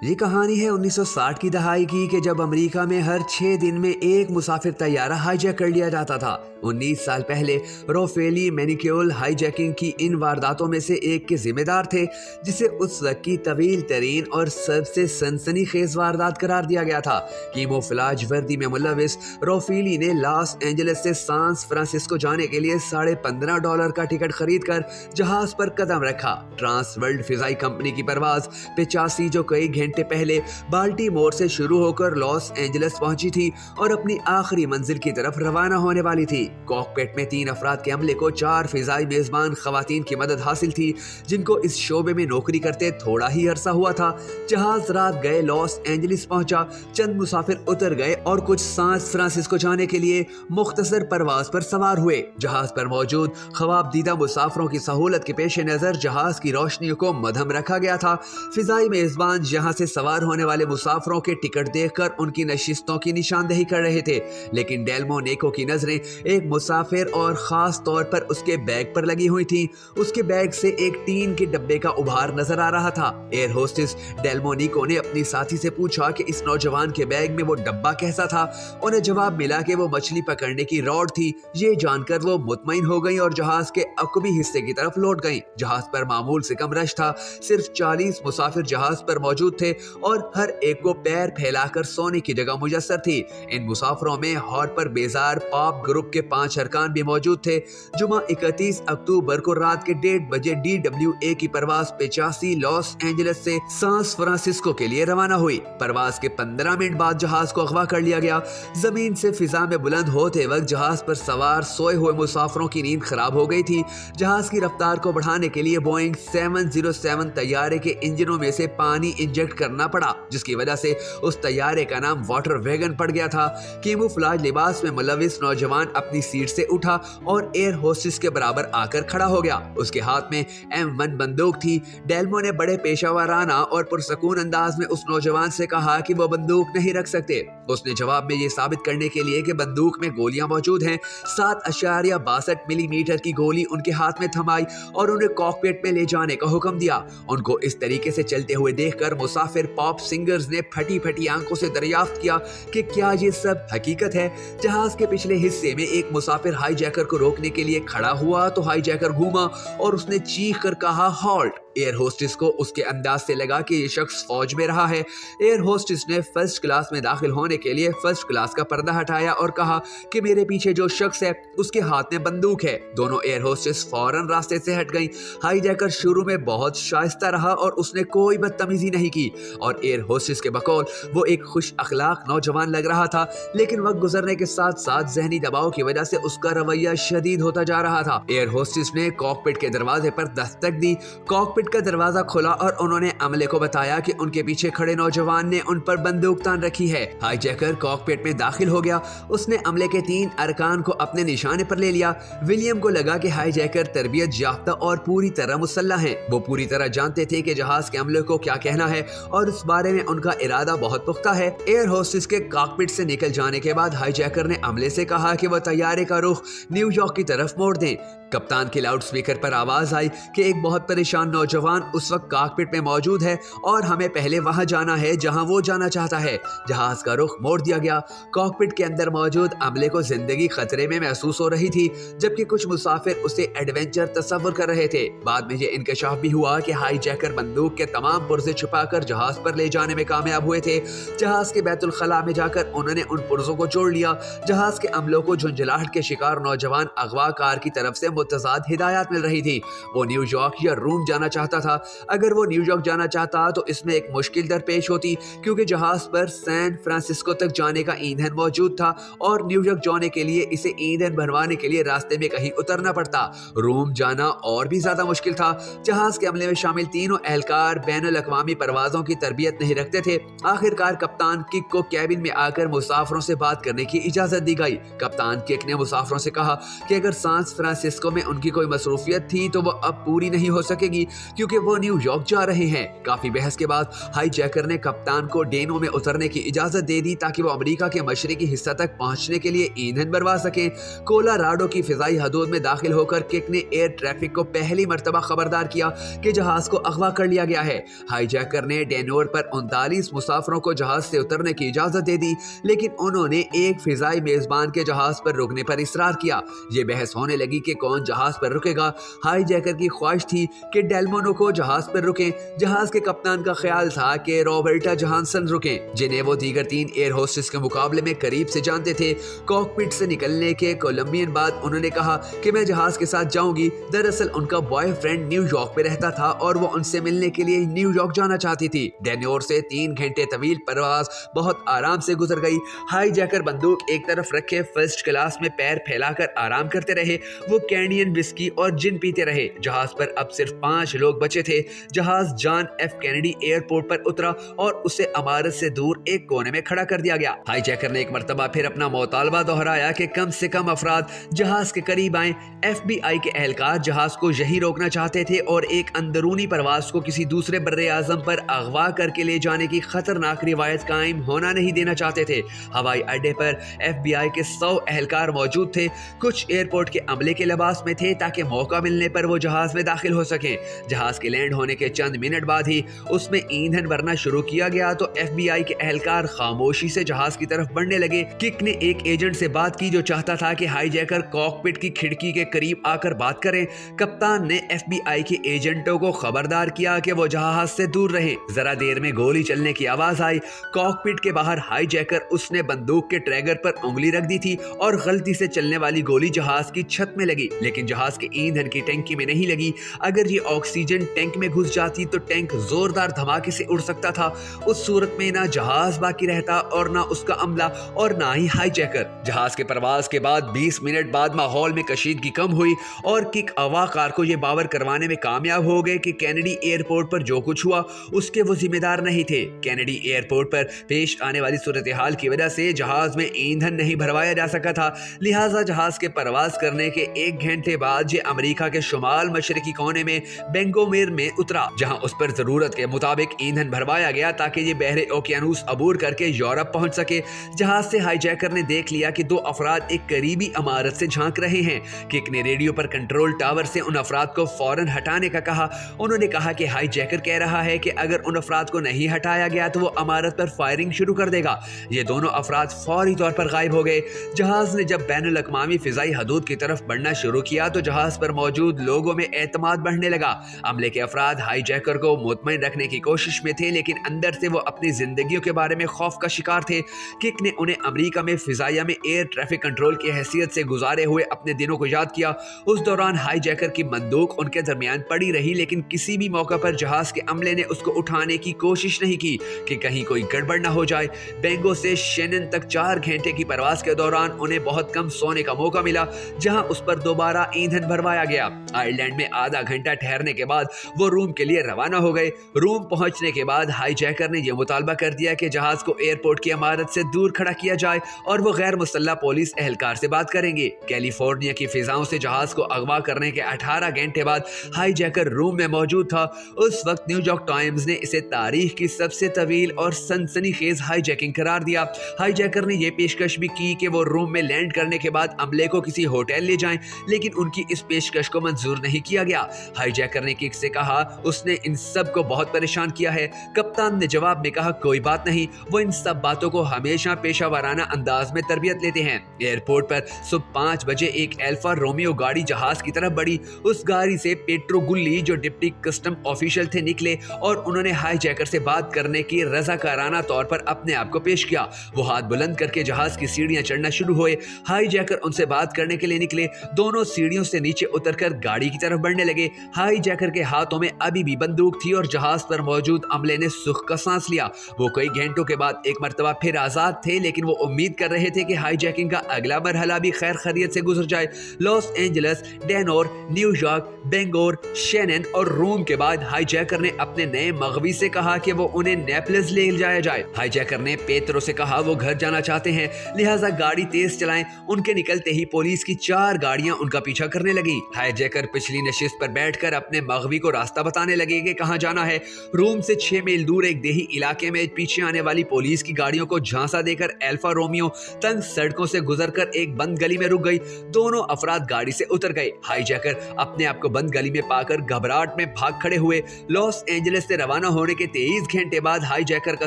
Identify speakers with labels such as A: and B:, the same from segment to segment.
A: یہ کہانی ہے 1960 کی دہائی کی کہ جب امریکہ میں ہر 6 دن میں ایک مسافر طیارہ ہائی جیک کر لیا جاتا تھا۔ 19 سال پہلے روفیلی مینیکیول ہائی جیکنگ کی ان وارداتوں میں سے ایک کے ذمہ دار تھے، جسے اس وقت کی طویل ترین اور سب سے سنسنی خیز واردات قرار دیا گیا تھا۔ کیموفلاج وردی میں ملوث روفیلی نے لاس اینجلس سے سان فرانسسکو جانے کے لیے $15.5 کا ٹکٹ خرید کر جہاز پر قدم رکھا۔ ٹرانس ورلڈ فضائی کمپنی کی پرواز 85 جو کئی گھنٹے پہلے بالٹی مور سے شروع ہو کر لاس اینجلس پہنچی تھی اور اپنی آخری منزل کی طرف روانہ ہونے والی تھی۔ کاکپٹ میں 3 افراد کے عملے کو 4 فضائی میزبان خواتین کی مدد حاصل تھی، جن کو اس شعبے میں نوکری کرتے تھوڑا ہی عرصہ ہوا تھا۔ جہاز رات گئے لاس اینجلس پہنچا، چند مسافر اتر گئے اور کچھ سان فرانسسکو جانے کے لیے مختصر پرواز پر سوار ہوئے۔ جہاز پر موجود خواب دیدہ مسافروں کی سہولت کے پیش نظر جہاز کی روشنیوں کو مدھم رکھا گیا تھا۔ فضائی میزبان یہاں سے سوار ہونے والے مسافروں کے ٹکٹ دیکھ کر ان کی نشستوں کی نشاندہی کر رہے تھے، لیکن ڈیلمو نیکو کی نظریں ایک مسافر اور خاص طور پر اس کے بیگ پر لگی ہوئی تھیں۔ اس کے بیگ سے ایک ٹین کے ڈبے کا ابھار نظر آ رہا تھا۔ ایئر ہوسٹس ڈیلمو نیکو نے اپنی ساتھی سے پوچھا کہ اس نوجوان کے بیگ میں وہ ڈبہ کیسا تھا۔ انہیں جواب ملا کہ وہ مچھلی پکڑنے کی راڈ تھی۔ یہ جان کر وہ مطمئن ہو گئیں اور جہاز کے عقبی حصے کی طرف لوٹ گئیں۔ جہاز پر معمول سے کم رش تھا، صرف 40 مسافر جہاز پر موجود تھے اور ہر ایک کو پیر پھیلا کر سونے کی جگہ میسر تھی۔ ان مسافروں میں ہارپر بیزار پاپ گروپ کے 5 ارکان بھی موجود تھے۔ جمعہ 31 اکتوبر کو رات کے 1:30 بجے DWA کی پرواز 85 لاس اینجلس سے سان فرانسسکو کے لیے روانہ ہوئی۔ پرواز کے 15 منٹ بعد جہاز کو اغوا کر لیا گیا۔ زمین سے فضا میں بلند ہوتے وقت جہاز پر سوار سوئے ہوئے مسافروں کی نیند خراب ہو گئی تھی۔ جہاز کی رفتار کو بڑھانے کے لیے بوئنگ 707 طیارے کے انجنوں میں سے پانی انجیکٹ کرنا پڑا، جس کی وجہ سے اس طیارے کا نام واٹر ویگن پڑ گیا تھا۔ کیموفلاج لباس میں ملوث نوجوان اپنی سیٹ سے اٹھا اور ایئر ہوسٹس کے برابر آ کر کھڑا ہو گیا۔ اس کے ہاتھ میں M1 بندوق تھی۔ ڈیلمو نے بڑے پیشہ ورانہ اور پرسکون انداز میں اس نوجوان سے کہا کہ وہ بندوق نہیں رکھ سکتے۔ اس نے جواب میں یہ ثابت کرنے کے لیے کہ بندوق میں گولیاں موجود ہیں 7.62 ملی میٹر کی گولی ان کے ہاتھ میں تھمائی اور انہیں کاکپٹ میں لے جانے کا حکم دیا۔ ان کو اس طریقے سے چلتے ہوئے دیکھ کر مسافر پاپ سنگرز نے پھٹی پھٹی آنکھوں سے دریافت کیا کہ کیا یہ سب حقیقت ہے۔ جہاز کے پچھلے حصے میں ایک مسافر ہائی جیکر کو روکنے کے لیے کھڑا ہوا تو ہائی جیکر گھوما اور اس نے چیخ کر کہا ہالٹ۔ ایئر ہوسٹس کو اس کے انداز سے لگا کہ یہ شخص فوج میں رہا ہے۔ ایئر ہوسٹس نے فرسٹ کلاس میں داخل ہونے کے لیے فرسٹ کلاس کا پردہ ہٹایا اور کہا کہ میرے پیچھے جو شخص ہے اس کے ہاتھ میں بندوق ہے۔ دونوں ایئر ہوسٹس فوراً راستے سے ہٹ گئیں۔ ہائی جیکر شروع میں بہت شائستہ رہا اور اس نے کوئی بدتمیزی نہیں کی اور ایئر ہوسٹس کے بقول وہ ایک خوش اخلاق نوجوان لگ رہا تھا، لیکن وقت گزرنے کے ساتھ ساتھ ذہنی دباؤ کی وجہ سے اس کا رویہ شدید ہوتا جا رہا تھا۔ ایئر ہوسٹس نے کاکپٹ کے دروازے پر دستک دی۔ کاکپٹ کا دروازہ کھلا اور انہوں نے عملے کو بتایا کہ ان کے پیچھے کھڑے نوجوان نے ان پر بندوق تان رکھی ہے۔ ہائی جیکر کاکپٹ میں داخل ہو گیا۔ اس نے عملے کے 3 ارکان کو اپنے نشانے پر لے لیا۔ ولیم کو لگا کہ ہائی جیکر تربیت یافتہ اور پوری طرح مسلح ہیں۔ وہ پوری طرح جانتے تھے کہ جہاز کے عملے کو کیا کہنا ہے اور اس بارے میں ان کا ارادہ بہت پختہ ہے۔ ایئر ہوسٹس کے کاکپٹ سے نکل جانے کے بعد ہائی جیکر نے عملے سے کہا کہ وہ طیارے کا رخ نیو یارک کی طرف موڑ دیں۔ کپتان کے لاؤڈ سپیکر پر آواز آئی کہ ایک بہت پریشان نوجوان اس وقت کاکپٹ میں موجود ہے اور ہمیں پہلے وہاں جانا ہے جہاں وہ جانا چاہتا ہے۔ جہاز کا رخ موڑ دیا گیا۔ کاکپٹ کے اندر موجود عملے کو زندگی خطرے میں محسوس ہو رہی تھی، جبکہ کچھ مسافر اسے ایڈونچر تصور کر رہے تھے۔ بعد میں یہ انکشاف بھی ہوا کہ ہائی جیکر بندوق کے تمام پرزے چھپا کر جہاز پر لے جانے میں کامیاب ہوئے تھے۔ جہاز کے بیت الخلاء میں جا کر انہوں نے ان پرزوں کو جوڑ لیا۔ جہاز کے عملوں کو جھنجھلاہٹ کے شکار نوجوان اغوا کار کی طرف سے متضاد ہدایات مل رہی تھی۔ وہ نیو یارک یا روم جانا چاہتا تھا۔ اگر وہ نیو یارک جانا چاہتا تو اس میں ایک مشکل درپیش ہوتی، کیونکہ جہاز پر سان فرانسسکو تک جانے کا ایندھن موجود تھا اور نیو یارک جانے کے لیے اسے ایندھن بھروانے کے لیے راستے میں کہیں اترنا پڑتا۔ روم جانا اور بھی زیادہ مشکل تھا۔ جہاز کے عملے میں شامل تینوں اہلکار بین الاقوامی پروازوں کی تربیت نہیں رکھتے تھے۔ آخرکار کپتان کک کو کیبن میں آ کر مسافروں سے بات کرنے کی اجازت دی گئی۔ کپتان کک نے مسافروں سے کہا کہ اگر سان فرانسسکو मॉस्को में उनकी कोई मसरूफियत थी तो वो अब पूरी नहीं हो सकेगी क्योंकि वो न्यूयॉर्क जा रहे हैं। काफी बहस के बाद हाईजैकर ने कप्तान को डेनो में उतरने की इजाजत दे दी ताकि वो अमेरिका के मशरकी हिस्सा तक पहुंचने के लिए ईंधन भरवा सकें। कोलोराडो की फिजाई हदूद में दाखिल होकर किक ने एयर ट्रैफिक को पहली मर्तबा खबरदार किया कि जहाज को अगवा कर लिया गया है। हाईजैकर ने डेनोर पर 39 मुसाफिरों को जहाज से उतरने की इजाजत दे दी, लेकिन उन्होंने एक फिजाई मेजबान के जहाज पर रुकने पर इसरार किया। ये बहस होने लगी कि कौन जहाज पर रुकेगा। हाईजैकर की ख्वाहिश थी कि डेलमोनो को जहाज पर रुकें। जहाज के कप्तान का ख्याल था कि रॉबर्टा जहानसन रुकें, जिन्हें वो दीगर 3 एयर होस्टेस के मुकाबले में करीब से जानते थे। कॉकपिट से निकलने के कोलंबियन बाद उन्होंने कहा कि मैं जहाज के साथ जाऊंगी। दरअसल उनका बॉयफ्रेंड न्यूयॉर्क में रहता था और वो उनसे मिलने के लिए न्यूयॉर्क जाना चाहती थी। डेनोर से 3 घंटे तवील परवाज बहुत आराम से गुजर गई। हाईजैकर बंदूक एक तरफ रखे फर्स्ट क्लास में पैर फैलाकर आराम करते रहे। वो कैनियन विस्की और जिन पीते रहे। जहाज पर अब सिर्फ 5 लोग बचे थे। जहाज जॉन एफ कैनेडी एयरपोर्ट पर उतरा और उसे इमारत से दूर एक कोने में खड़ा कर दिया गया। हाईजैकर ने एक मर्तबा फिर अपना मुतालबा दोहराया कि कम से कम अफराद जहाज के करीब आए। FBI के एहलकार जहाज को यही रोकना चाहते थे और एक अंदरूनी परवाज को किसी दूसरे बर्रे आजम पर अगवा करके ले जाने की खतरनाक रिवायत कायम होना नहीं देना चाहते थे। हवाई अड्डे पर FBI के 100 एहलकार मौजूद थे। कुछ एयरपोर्ट के अमले के लिबास में थे ताकि मौका मिलने पर वो जहाज में दाखिल हो सकें। जहाज के लैंड होने के चंद मिनट बाद ही उसमें ईंधन भरना शुरू किया गया तो FBI के एहलकार खामोशी से जहाज की तरफ बढ़ने लगे। किक ने एक एजेंट से बात की जो चाहता था कि हाईजैकर कॉकपिट की खिड़की के करीब आकर बात करें। कप्तान ने FBI के एजेंटों को खबरदार किया कि वो जहाज से दूर रहे। जरा देर में गोली चलने की आवाज आई। कॉकपिट के बाहर हाईजैकर उसने बंदूक के ट्रैगर पर उंगली रख दी थी और गलती से चलने वाली गोली जहाज की छत में लगी, लेकिन जहाज के ईंधन की टंकी में नहीं लगी। अगर ये ऑक्सीजन टैंक में घुस जाती तो टैंक जोरदार धमाके से उड़ सकता था। उस सूरत में ना जहाज बाकी रहता और ना उसका अमला और ना ही हाईजैकर। जहाज के परवाज के बाद 20 मिनट बाद माहौल में कशीदगी कम हुई और किक अवाकार को ये बावर करवाने में कामयाब हो गए कि कैनेडी एयरपोर्ट पर जो कुछ हुआ उसके वो जिम्मेदार नहीं थे। कैनेडी एयरपोर्ट पर पेश आने वाली सूरत हाल की वजह से जहाज में ईंधन नहीं भरवाया जा सका था, लिहाजा जहाज के परवाज करने के 1 घंटे बाद ये अमेरिका के शुमाल मशरकी कोने में बेंगोमेर में उतरा, जहां उस पर जरूरत के मुताबिक ईंधन भरवाया गया ताकि ये बहरे ओकियानूस अबूर करके यूरोप पहुंच सके। जहाज से हाईजैकर ने देख लिया कि 2 अफराद एक करीबी इमारत से झांक रहे हैं। किक ने रेडियो पर कंट्रोल टावर से उन अफराद को फौरन हटाने का कहा। उन्होंने कहा कि हाईजैकर कह रहा है कि अगर उन अफराद को नहीं हटाया गया तो वो इमारत पर फायरिंग शुरू कर देगा। ये दोनों अफराद फौरी तौर पर गायब हो गए। जहाज ने जब बैनुल अक़वामी फिजाई हदूद की तरफ बढ़ना शुरू किया तो जहाज पर मौजूद लोगों में एतमाद बढ़ने लगा। अमले के अफराद हाईजैकर को मुतमईन रखने की कोशिश में थे, लेकिन अंदर से वो अपनी जिंदगियों के बारे में खौफ का शिकार थे। किक ने उन्हें अमेरिका में फिजाइया में एयर ट्रैफिक कंट्रोल की हैसियत से गुजारे हुए अपने दिनों को याद किया। उस दौरान हाईजैकर की बंदूक उनके दरमियान पड़ी रही, लेकिन किसी भी मौका पर जहाज के अमले ने उसको उठाने की कोशिश नहीं की कि कहीं कोई गड़बड़ न हो जाए। बेंगो से शेनन तक 4 घंटे की परवाज के दौरान उन्हें बहुत कम सोने का मौका मिला, जहां उस पर दोबारा ईंधन भरवाया गया। आयरलैंड में आधा घंटा ठहरने के बाद वो रूम के लिए रवाना हो गए। रूम पहुंचने के बाद हाईजैकर ने यह मुतालबा कर दिया कि जहाज को एयरपोर्ट की इमारत से दूर खड़ा किया जाए और वो गैर मुसल्लह पुलिस एहलकार से बात करेंगे। कैलिफोर्निया की फिजाओं से जहाज को अगवा करने के 18 घंटे बाद हाईजैकर रूम में मौजूद था। उस वक्त न्यूयॉर्क टाइम्स ने इसे तारीख की सबसे तवील और सनसनीखेज हाईजैकिंग करार दिया। हाईजैकर ने यह पेशकश भी की कि वो रूम में लैंड करने के बाद अमले को किसी होटल ले जाएं, लेकिन उनकी इस पेशकश को मंजूर नहीं किया गया। हाईजैकर ने किक से कहा उसने इन सब को बहुत परेशान किया है। कप्तान ने जवाब में कहा कोई बात नहीं, वो इन सब बातों को हमेशा पेशा वाराना अंदाज में तरबियत लेते हैं। एयरपोर्ट पर सुबह 5 बजे एक अल्फा रोमियो गाड़ी जहाज की तरफ बढ़ी। उस गाड़ी से पेट्रो गुल्ली जो डिप्टी कस्टम ऑफिशियल थे निकले और उन्होंने हाईजैकर से बात करने की रजाकाराना तौर पर अपने आप को पेश किया। वो हाथ बुलंद करके जहाज की सीढ़ियां चढ़ना शुरू हुए। हाईजैकर उनसे बात करने के लिए निकले। दोनों सीढ़ियों से नीचे उतरकर गाड़ी की तरफ बढ़ने लगे। हाईजैकर के हाथों में अभी भी बंदूक थी और जहाज पर मौजूद अमले ने सुख का सांस लिया। वो कई घंटों के बाद एक मर्तबा फिर आजाद थे, लेकिन वो उम्मीद कर रहे थे कि हाईजैकिंग का अगला मरहला भी खैर खैरियत से गुजर जाए। लॉस एंजल्स, डेनोर, न्यूयॉर्क, बेंगोर, शेनन और रोम के बाद हाईजैकर ने अपने नए मगवी से कहा कि वो उन्हें नेपल्स ले जाया जाए। हाईजैकर ने पेत्रो से कहा वो घर जाना चाहते हैं, लिहाजा गाड़ी तेज चलाएं। उनके निकलते ही पुलिस की 4 गाड़ियां उनका उनका पीछा करने लगी। हाईजैकर पिछली नशिस्त पर बैठकर अपने मगवी को रास्ता बताने लगे कि कहाँ जाना है। रोम से 6 मील दूर एक देही इलाके में पीछे आने वाली पुलिस की गाड़ियों को झांसा देकर अल्फा रोमियो तंग सड़कों से गुजरकर एक बंद गली में रुक गई। दोनों अफराद गाड़ी से उतर गए। हाईजैकर अपने आप को बंद गली में पाकर घबराहट में भाग खड़े हुए। लॉस एंजलिस से रवाना होने के 23 घंटे बाद हाईजैकर का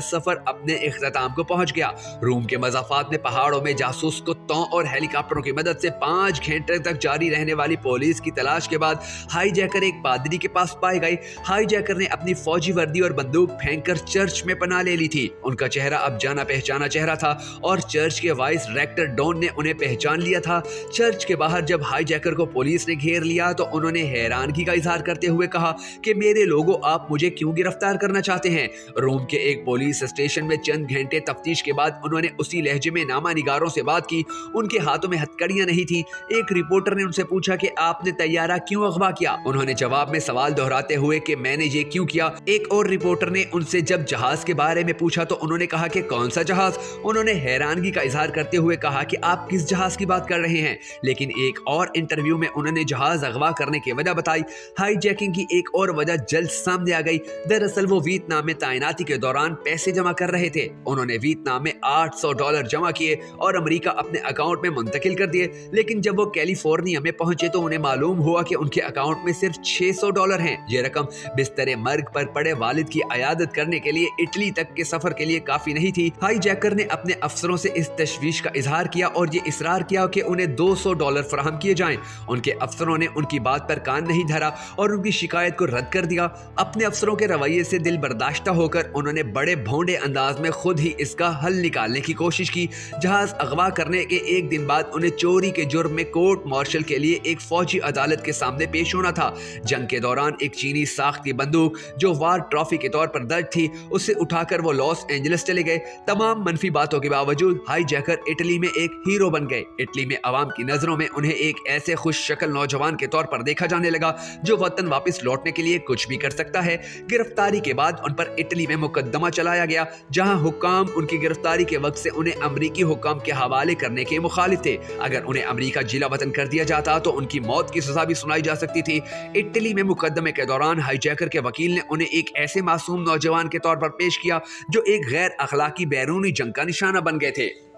A: सफर अपने इख्तिताम को पहुंच गया। रोम के मज़ाफ़ात में पहाड़ों में जासूस कुत्तों और हेलीकॉप्टरों की मदद से 5 घंटे तक जारी रहने वाली पुलिस की तलाश के बाद हाईजैकर एक पादरी के पास पाए गए। हाईजैकर ने अपनी फौजी वर्दी और बंदूक फेंककर चर्च में पनाह ले ली थी। उनका चेहरा अब जाना पहचाना चेहरा था और चर्च के वाइस रेक्टर डॉन ने उन्हें पहचान लिया था। चर्च के बाहर जब हाईजैकर को पुलिस ने घेर लिया तो उन्होंने हैरानगी का इजहार करते हुए कहा कि मेरे लोगों, आप मुझे क्यों गिरफ्तार करना चाहते हैं? रोम के एक पुलिस स्टेशन में चंद घंटे तफ्तीश के बाद उन्होंने उसी लहजे में नामा निगारों से बात की। उनके हाथों में हथकड़ियां नहीं थी। एक रिपोर्टर ने उनसे पूछा कि आपने तैयारा क्यों अगवा किया? उन्होंने जवाब में सवाल दोहराते हुए कि मैंने ये क्यों किया। एक और रिपोर्टर ने उनसे जब जहाज के बारे में पूछा तो उन्होंने कहा कि कौन सा जहाज? उन्होंने हैरानगी का इजहार करते हुए कहा कि आप किस जहाज की बात कर रहे हैं? लेकिन एक और इंटरव्यू में उन्होंने जहाज अगवा करने की वजह बताई। हाईजैकिंग की एक और वजह जल्द सामने आ गई। दरअसल वो वियतनाम में तैनाती के दौरान पैसे जमा कर रहे थे। उन्होंने वियतनाम में $800 जमा किए और अमेरिका अपने अकाउंट में मुंतकिल कर दिए। लेकिन जब वो कैलिफोर्निया में पहुंचे तो उन्हें मालूम हुआ कि उनके अकाउंट में सिर्फ $600 हैं। ये रकम बिस्तरे मर्ग पर पड़े वालिद की अयादत करने के लिए इटली तक के सफर के लिए काफी नहीं थी। हाईजैकर ने अपने अफसरों से इस तशवीश का इजहार किया और ये इसरार किया कि उन्हें $200 फराहम किए जाएं। उनके अफसरों ने उनकी बात पर कान नहीं धरा और उनकी शिकायत को रद्द कर दिया। अपने अफसरों के रवैये से दिल बर्दाश्ता होकर उन्होंने बड़े भोंडे अंदाज में खुद ही इसका हल निकालने की कोशिश की। जहाज अगवा करने के एक दिन बाद उन्हें चोरी के जुर्म में कोर्ट मार्शल के लिए एक फौजी अदालत के सामने पेश होना था। जंग के दौरान एक चीनी साख्त की बंदूक जो वार ट्रॉफी के तौर पर दर्ज थी, उसे उठाकर वो लॉस एंजलिस चले गए। तमाम मनफी बातों के बावजूद हाईजैकर इटली में एक हीरो बन गए। इटली में अवाम की नजरों में उन्हें एक ऐसे खुश शक्ल नौजवान के तौर पर देखा जाने लगा जो वतन वापस लौटने के लिए कुछ भी कर सकता है। गिरफ्तारी के बाद उन पर इटली में मुकदमा चलाया गया, जहां हुक्काम उनकी गिरफ्तारी के वक्त से उन्हें अमरीकी हुक्काम के हवाले करने के मुखालिफ थे। अगर उन्हें अमरीका जिला वतन कर दिया जाता तो उनकी मौत की सजा भी सुनाई जा सकती थी। इटली में मुकदमे के दौरान हाईजैकर के वकील ने उन्हें एक ऐसे मासूम नौजवान के तौर पर पेश किया जो एक गैर अखलाकी बैरूनी जंग का निशाना बन गए थे।